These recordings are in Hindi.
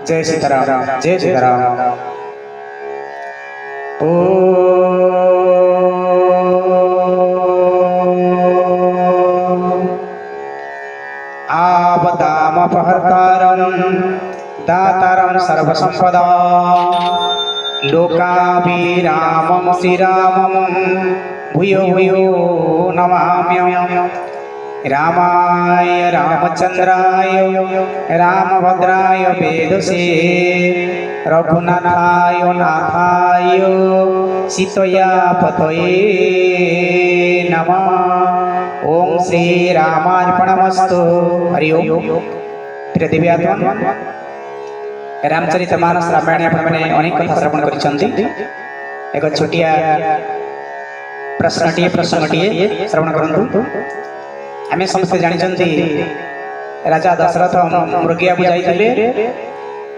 जय सीताराम जय सीताराम। ओ आपदामपहर्तारं दातारं सर्वसंपदा लोकाभिरामं श्रीरामं भूयो भूयो नमाम्यहम्। रामाय रामचंद्राय रामभद्राय वेदसे रघुनाथाय नाथाय सीतया पतये नमः। ओम श्री रामार्पणमस्तु। हरि ओम। प्रिय दिव्यात्मा, रामचरितमानस रामायण आपने अनेक कथा श्रवण करिसंती। एक छोटिया प्रसंगटीए श्रवण करंतु। आमे समस्त जानिछंती राजा दशरथ मृगया को जाइथिले।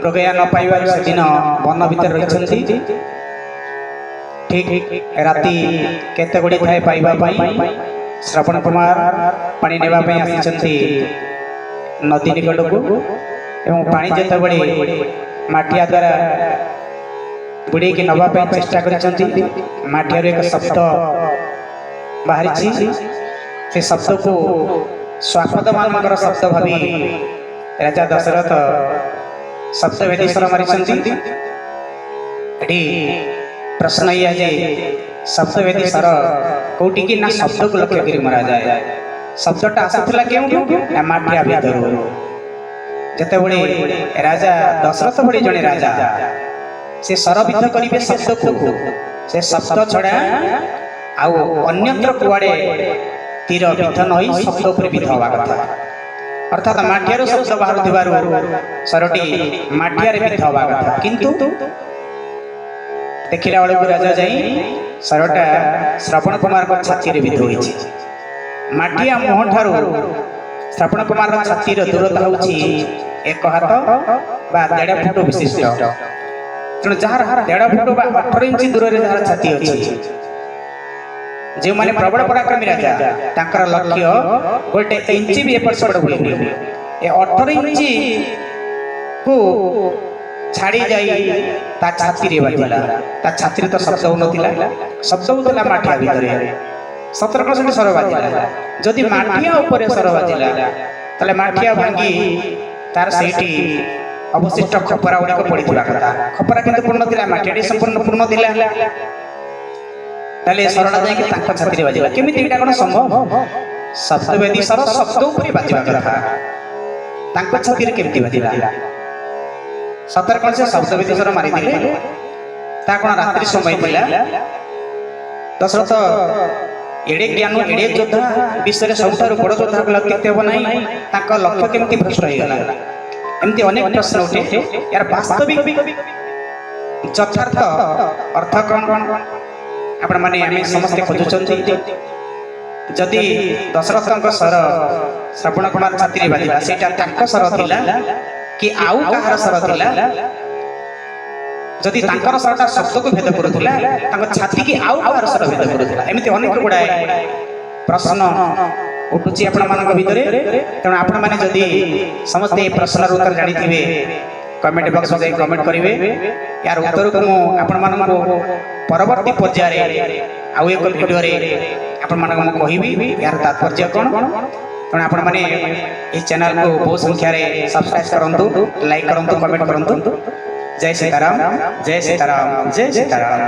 मृगया न पाइबार से दिन वन भीतर रहिछंती। ठीक राति केते गुडी थाए पाइबा पई श्रवण कुमार पानी नेबा पई आसिछंती नदी निकट को। एवं पानी जेते बड़ी माटिया द्वारा बुड़ी के नबा पई चेष्टा करिछंती। माटियार एक शब्द बाहरिछि। से शब्द को स्वापद मानकर शब्द भावी राजा दशरथ शब्द भेदी स्वर मारिछंती। एटी प्रश्न या जे शब्द भेदी स्वर कोटी की ना शब्द को लक्ष्य करी मारा जाए। शब्दटा आसीथिला केउठु ना माटिया भीतर। जते बड़ी राजा दशरथ बड़ी जने राजा से सरबिद्ध करिवे शब्द को। से शब्द छड़ा आउ अन्यत्र कुआडे तीर विध नई शब्द पर विध हवा कथा। अर्थात माटियार शब्द बाहर थिबारु सरटी माटियार विध हवा कथा। किंतु देखिला बेले को राजा जाई सरटा श्रवण कुमार को छाती रे विध होईछि। माटिया मोह ठारू श्रवण कुमार को छाती रे दूरता होछि एक हाथ बा 1.5 फुट विशिष्ट। तेणु जहार 1.5 फुट बा 18 इंच दूर रे जहार छाती अछि जो माने प्रबल पराक्रमी राजा तांकर लक्ष्य गोटे इंची भी एपट सेपट हुए। ए 18 इंची को छाड़ी जाई ता छाती रे बाजिला। ता छाती रे तो शब्द होनतिला। शब्द होतला माटिया भितरे 17% स्वर बाजिला। जदि माटिया ऊपर स्वर बाजिला तले माटिया भांगी तार सेठी अवशिष्ट खपरा उडा को पडिथिला कथा। खपरा किंतु पूर्ण थिला, माटिया संपूर्ण पूर्ण थिला। ताले सरला जाय कि तांका छाती रे बाजिला। केमिति एटा कोन संभव? शब्द वेदी सर शब्द ऊपर बाजिबा कथा। तांका छाती रे केमिति बाजिला? 17 से शब्द वेदी सर मारि दिले। ता कोन रात्रि समय थिला। दशरथ एडे ज्ञान एडे योद्धा विश्व रे सबठारु बड़ योद्धा को लक्ष्य हो नाही। तांका लक्ष्य केमिति भ्रष्ट होई गला? एमिति अनेक प्रश्न उठे। यार वास्तविक यथार्थ अर्थ कोन आपण माने आमे समस्त खोजुचंती। जदि दशरथ स्वर श्रवण कुमार छाती रे बाजिला सेटा तांका स्वर थिला कि आउ कहार स्वर थिला? जदि तांकर स्वरटा शब्द को भेद करूथिला तांका छाती की आउ कहार स्वर भेद करूथिला? एमिति अनेक गुडाए प्रश्न उठुची आपण मानक भितरे। तेणु आपण माने जदि समस्त ए प्रश्नर उत्तर जानिथिबे कमेंट बॉक्स में कमेंट करेंगे। यार उत्तर को आपण मानक परवर्ती पर्याय आउ एक वीडियो रे आपण मानक म कहिबी यार तात्पर्य कोन। तेणु आपण माने ए चैनल को बहुत संख्या रे सब्सक्राइब करंतु, लाइक करंतु, कमेंट करंतु। जय सीताराम जय सीताराम जय सीताराम।